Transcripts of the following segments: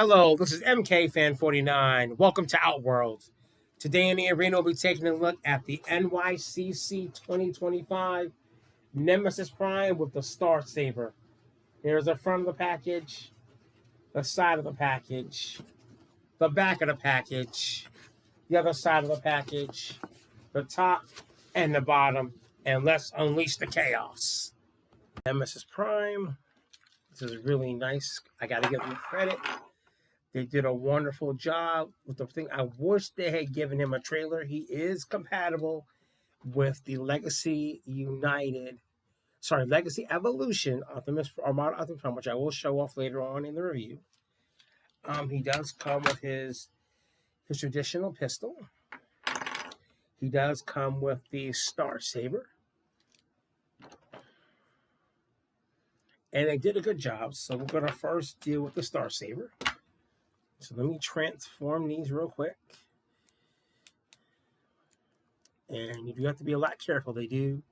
Hello, this is MK Fan49. Welcome to Outworld. Today in the arena, we'll be taking a look at the NYCC 2025 Nemesis Prime with the Star Saber. Here's the front of the package, the side of the package, the back of the package, the other side of the package, the top and the bottom, and let's unleash the chaos. Nemesis Prime. This is really nice. I got to give them credit. They did a wonderful job with the thing. I wish they had given him a trailer. He is compatible with the Legacy Evolution Optimus Armada Optimus Prime, which I will show off later on in the review. He does come with his traditional pistol. He does come with the Star Saber. And they did a good job. So we're going to first deal with the Star Saber. So let me transform these real quick. And you do have to be a lot careful. They do.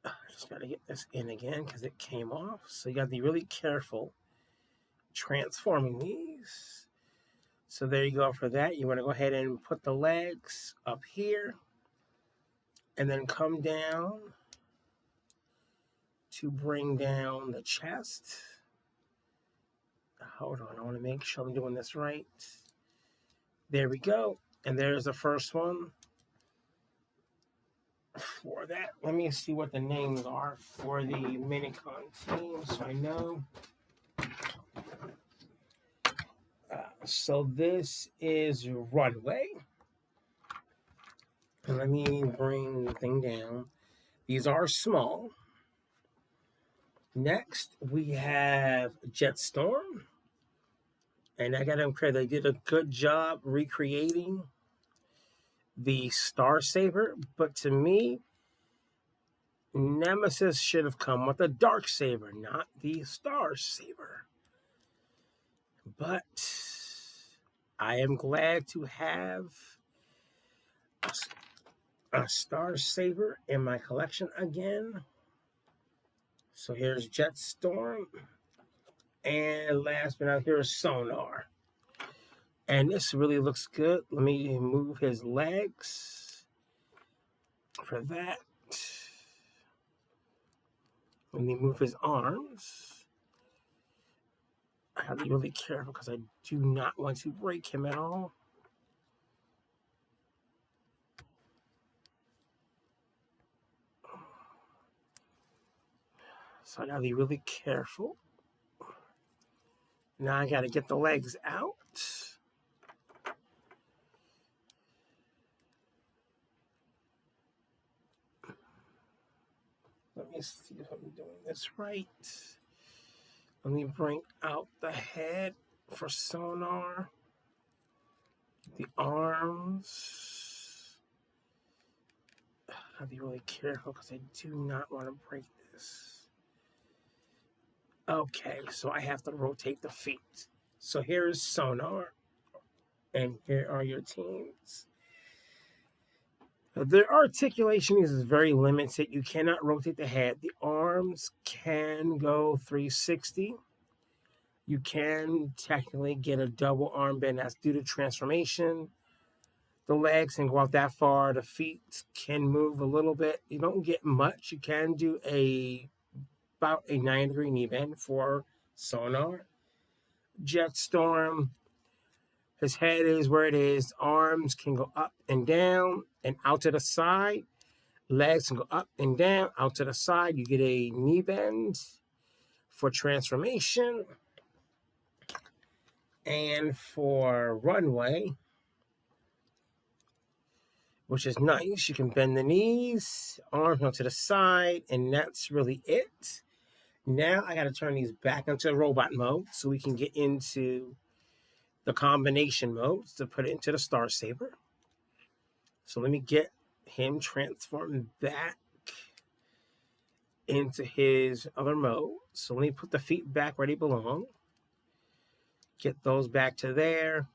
I just got to get this in again because it came off. So you got to be really careful transforming these. So there you go for that. You want to go ahead and put the legs up here. And then come down to bring down the chest. Hold on, I want to make sure I'm doing this right. There we go. And there's the first one. For that, let me see what the names are for the Minicon team so I know. So this is Runway. And let me bring the thing down. These are small. Next, we have Jetstorm. And I got to credit, they did a good job recreating the Star Saber. But to me, Nemesis should have come with a Dark Saber, not the Star Saber. But I am glad to have a Star Saber in my collection again. So here's Jetstorm. And last but not here is Sonar. And this really looks good. Let me move his legs for that. Let me move his arms. I have to be really careful because I do not want to break him at all. So I got to be really careful. Now I got to get the legs out. Let me see if I'm doing this right. Let me bring out the head for Sonar. The arms. I got to be really careful because I do not want to break this. Okay, so I have to rotate the feet. So here is Sonar, and here are your teams. Their articulation is very limited. You cannot rotate the head. The arms can go 360. You can technically get a double arm bend. That's due to transformation. The legs can go out that far. The feet can move a little bit. You don't get much. You can do about a 9-degree knee bend for Sonar. Jetstorm, his head is where it is. Arms can go up and down and out to the side. Legs can go up and down, out to the side. You get a knee bend for transformation. And for Runway, which is nice, you can bend the knees, arms onto the side, and that's really it. Now I got to turn these back into robot mode so we can get into the combination mode to put it into the Star Saber. So let me get him transformed back into his other mode. So let me put the feet back where they belong. Get those back to there.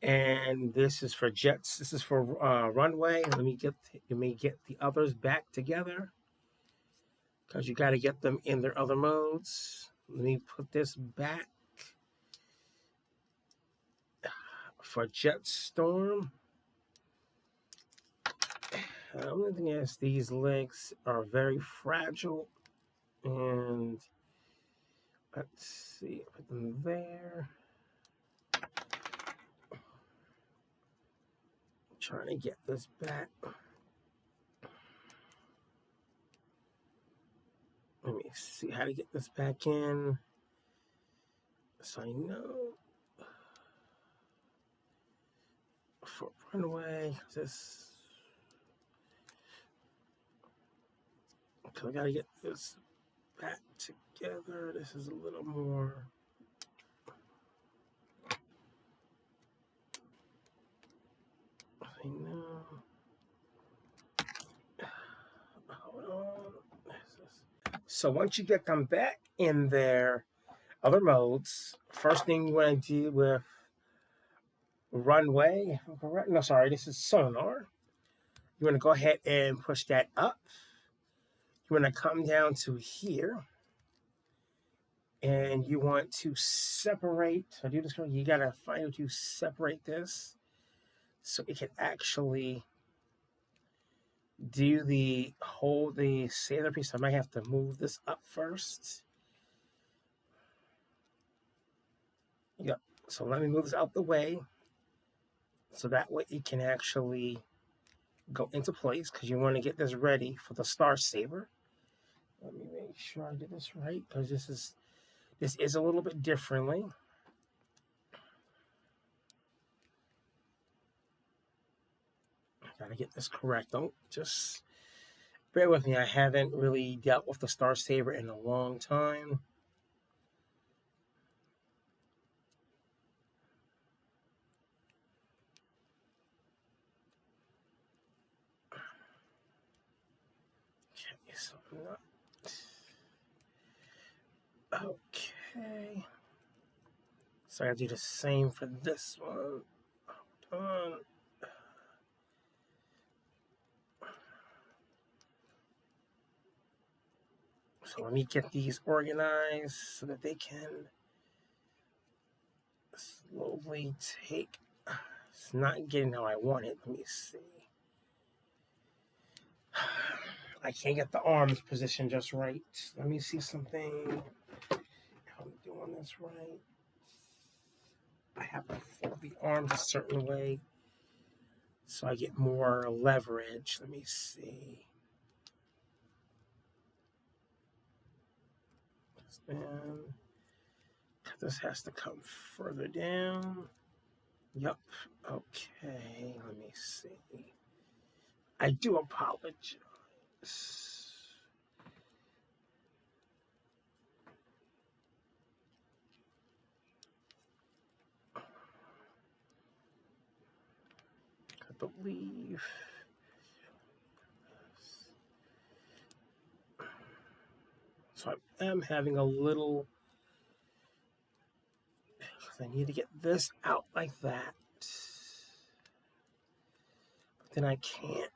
And this is for Jets. This is for Runway. Let me get the others back together. because you got to get them in their other modes. Let me put this back for Jetstorm. The only thing is these links are very fragile, and let's see, put them there. Trying to get this back. Let me see how to get this back in. So I know for runway, this, because I gotta get this back together. This is a little more. I know. Hold on. So once you get them back in their other modes, first thing you want to do with runway, if I'm correct, no, sorry, this is sonar. You want to go ahead and push that up. You want to come down to here, and you want to separate. So do this. You gotta find out to separate this, so it can actually do the sailor piece. I might have to move this up first. Yep. So let me move this out the way, so that way it can actually go into place, because you want to get this ready for the Star Saber. Let me make sure I get this right, because this is a little bit differently. I gotta get this correct. Don't just bear with me. I haven't really dealt with the Star Saber in a long time. Okay, so I'm not. Okay. So I gotta do the same for this one. Hold on. So let me get these organized so that they can slowly take. It's not getting how I want it. Let me see. I can't get the arms positioned just right. Let me see something. I'm doing this right. I have to fold the arms a certain way so I get more leverage. Let me see. And this has to come further down. Yep. Okay. Let me see. I do apologize. I believe. So I am having a little. I need to get this out like that. But then I can't.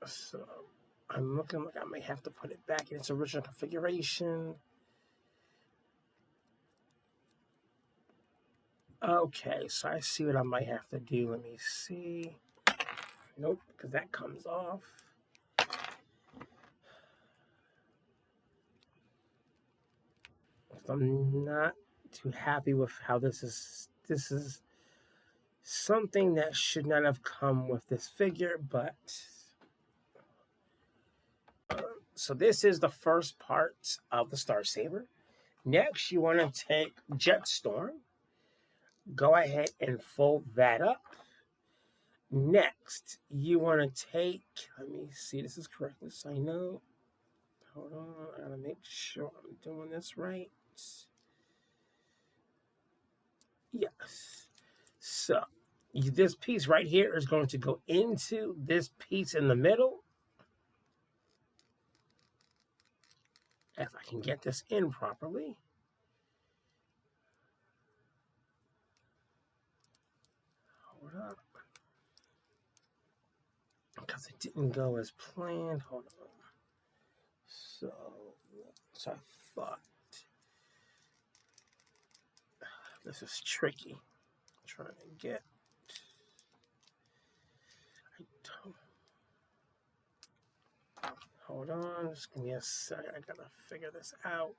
So I'm looking like I may have to put it back in its original configuration. Okay, so I see what I might have to do. Let me see. Nope, because that comes off. I'm not too happy with how this is. This is something that should not have come with this figure, but so this is the first part of the Star Saber. Next, you want to take Jetstorm. Go ahead and fold that up. Next, you want to take, let me see, this is correctly, so I know. Hold on, I gotta make sure I'm doing this right. Yes. So, this piece right here is going to go into this piece in the middle. If I can get this in properly. Hold up. didn't go as planned. Hold on. So I thought. This is tricky. I'm trying to get. Hold on. Just give me a second. I gotta figure this out.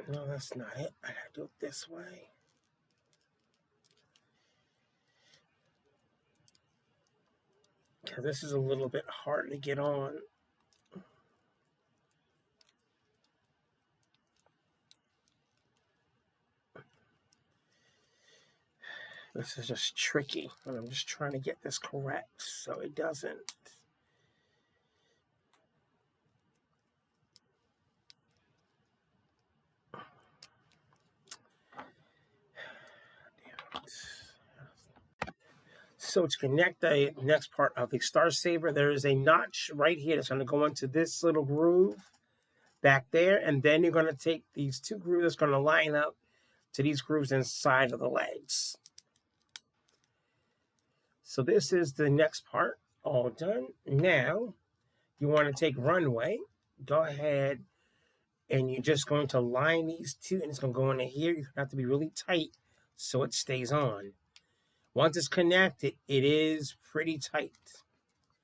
No, that's not it. I gotta do it this way. Because this is a little bit hard to get on. This is just tricky. And I'm just trying to get this correct so it doesn't. So to connect the next part of the Star Saber, there is a notch right here that's going to go into this little groove back there. And then you're going to take these two grooves that's going to line up to these grooves inside of the legs. So this is the next part, all done. Now, you want to take runway. Go ahead, and you're just going to line these two, and it's going to go into here. You have to be really tight so it stays on. Once it's connected, it is pretty tight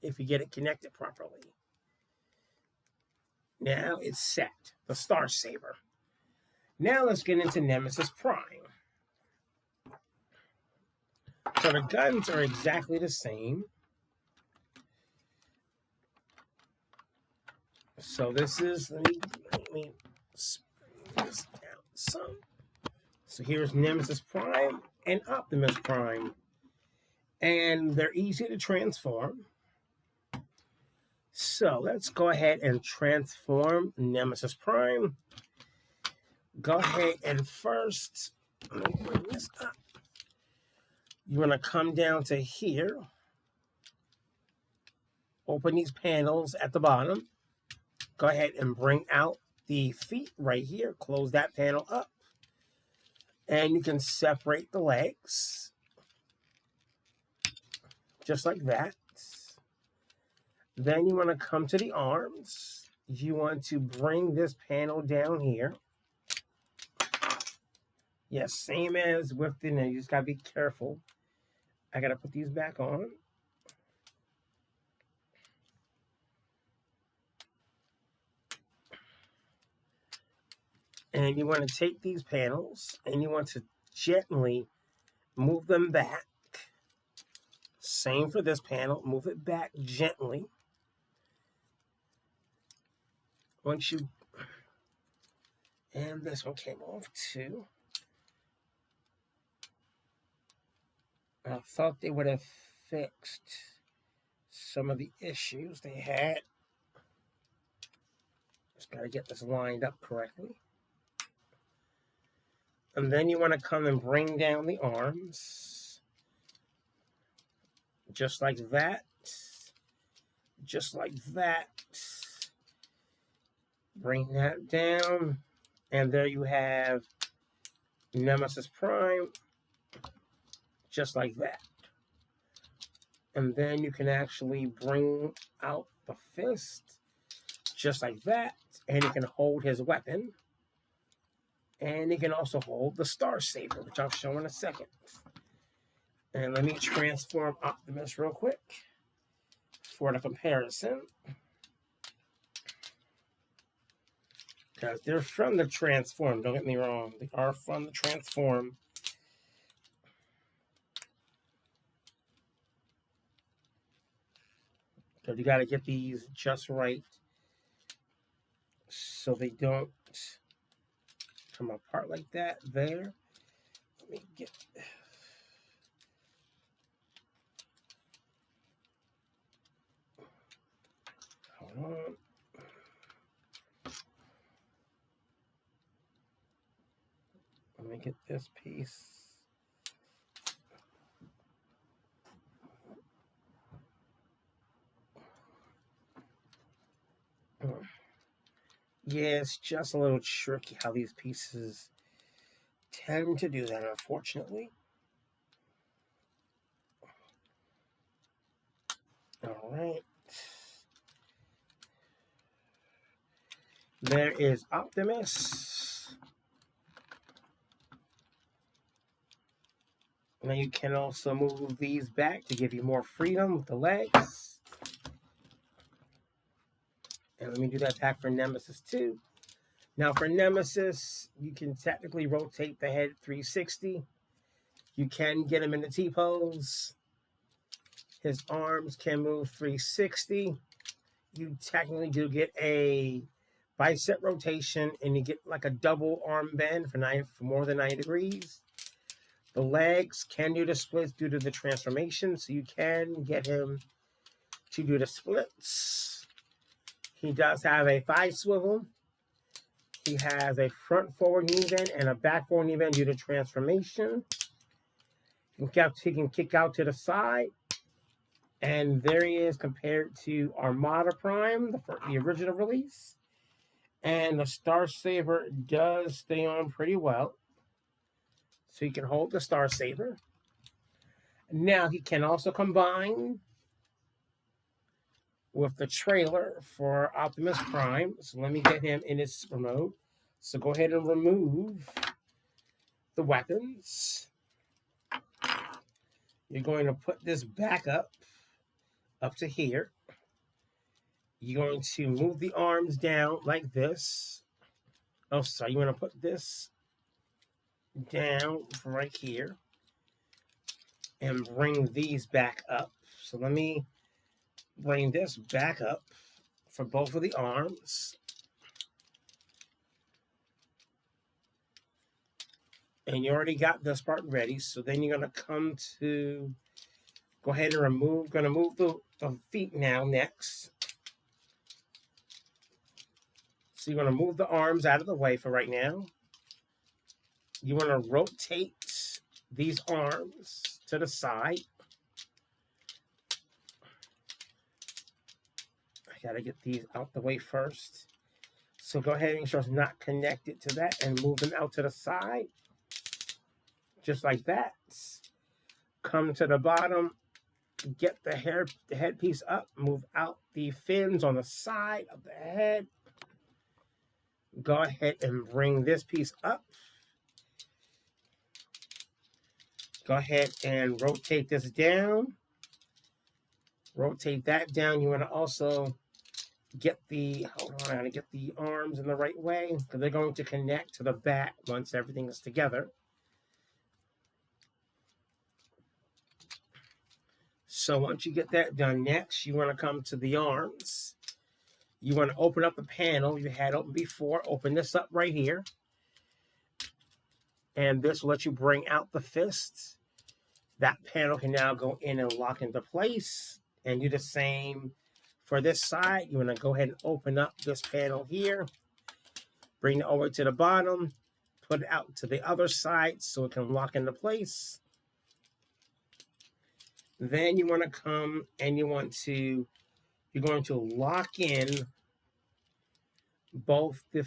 if you get it connected properly. Now it's set, the Star Saber. Now let's get into Nemesis Prime. So the guns are exactly the same. So this is, let me spread this out some. So here's Nemesis Prime and Optimus Prime. And they're easy to transform. So let's go ahead and transform Nemesis Prime. Go ahead and first, let me bring this up. You want to come down to here. Open these panels at the bottom. Go ahead and bring out the feet right here. Close that panel up. And you can separate the legs. Just like that. Then you want to come to the arms. You want to bring this panel down here. Yes, same as with the, you just got to be careful. I got to put these back on. And you want to take these panels and you want to gently move them back. Same for this panel. Move it back gently. Once you, and this one came off too. I thought they would have fixed some of the issues they had. Just got to get this lined up correctly. And then you want to come and bring down the arms. Just like that. Just like that. Bring that down. And there you have Nemesis Prime. Just like that. And then you can actually bring out the fist. Just like that. And he can hold his weapon. And he can also hold the Star Saber, which I'll show in a second. And let me transform Optimus real quick for the comparison. Because they're from the Transform, don't get me wrong. They are from the Transform. So you got to get these just right so they don't come apart like that there. Let me get, hold on. Let me get this piece. Yeah, it's just a little tricky how these pieces tend to do that, unfortunately. All right. There is Optimus. Now you can also move these back to give you more freedom with the legs. And let me do that back for Nemesis too. Now for Nemesis, you can technically rotate the head 360. You can get him in the T-pose. His arms can move 360. You technically do get a bicep rotation, and you get like a double arm bend for more than 90 degrees. The legs can do the splits due to the transformation, so you can get him to do the splits. He does have a thigh swivel. He has a front forward knee bend and a back forward knee bend due to transformation. He can kick out to the side. And there he is compared to Armada Prime, the original release. And the Star Saber does stay on pretty well. So you can hold the Star Saber. Now he can also combine with the trailer for Optimus Prime. So let me get him in his super mode. So go ahead and remove the weapons. You're going to put this back up to here. You're going to move the arms down like this. Oh, sorry, you want to put this down right here and bring these back up. So let me bring this back up for both of the arms. And you already got this part ready. So then you're going to come to, go ahead and move the feet now next. So you're going to move the arms out of the way for right now. You want to rotate these arms to the side. I got to get these out the way first. So go ahead and make sure it's not connected to that and move them out to the side. Just like that. Come to the bottom. Get the headpiece up. Move out the fins on the side of the head. Go ahead and bring this piece up. Go ahead and rotate this down. Rotate that down. You want to also get the, hold on, I gotta get the arms in the right way because they're going to connect to the back once everything is together. So once you get that done, next you want to come to the arms. You want to open up the panel you had open before. Open this up right here. And this will let you bring out the fists. That panel can now go in and lock into place. And do the same for this side. You want to go ahead and open up this panel here. Bring it over to the bottom. Put it out to the other side so it can lock into place. Then you want to come and you're going to lock in both the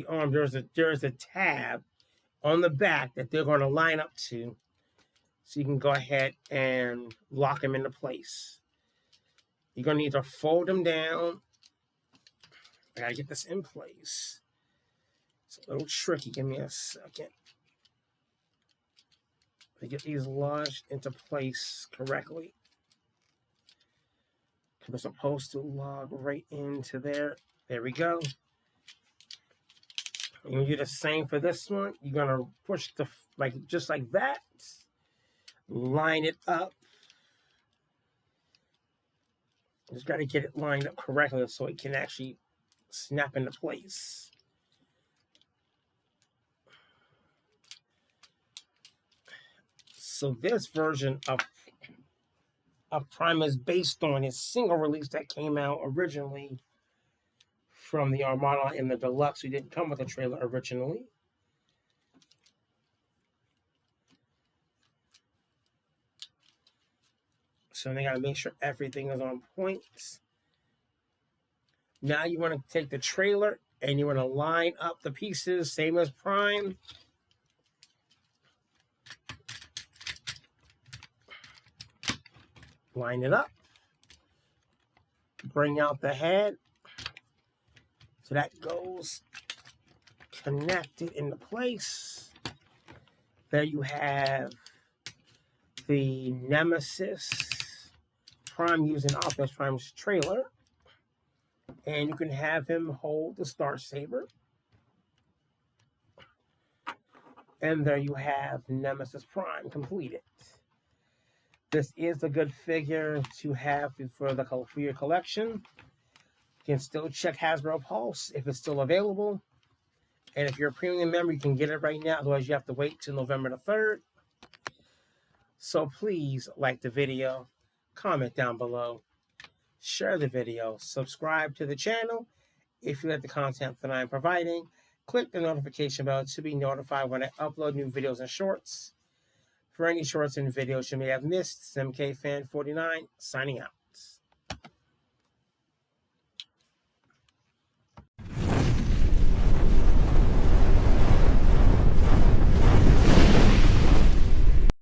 arm. There's a tab on the back that they're going to line up to. So you can go ahead and lock them into place. You're going to need to fold them down. I got to get this in place. It's a little tricky. Give me a second to get these lodged into place correctly. We're supposed to log right into there. There we go. You're going to do the same for this one. You're going to push just like that. Line it up. Just got to get it lined up correctly so it can actually snap into place. So this version of Prime is based on his single release that came out originally from the Armada in the Deluxe. He didn't come with a trailer originally. So they got to make sure everything is on point. Now you want to take the trailer and you want to line up the pieces, same as Prime. Line it up. Bring out the head. So that goes connected into place. There you have the Nemesis Prime using Optimus Prime's trailer. And you can have him hold the Star Saber. And there you have Nemesis Prime completed. This is a good figure to have for your collection. You can still check Hasbro Pulse if it's still available. And if you're a premium member, you can get it right now. Otherwise, you have to wait till November the 3rd. So please like the video, comment down below, share the video, subscribe to the channel if you like the content that I'm providing. Click the notification bell to be notified when I upload new videos and shorts. For any shorts and videos you may have missed, MKFan49 signing out.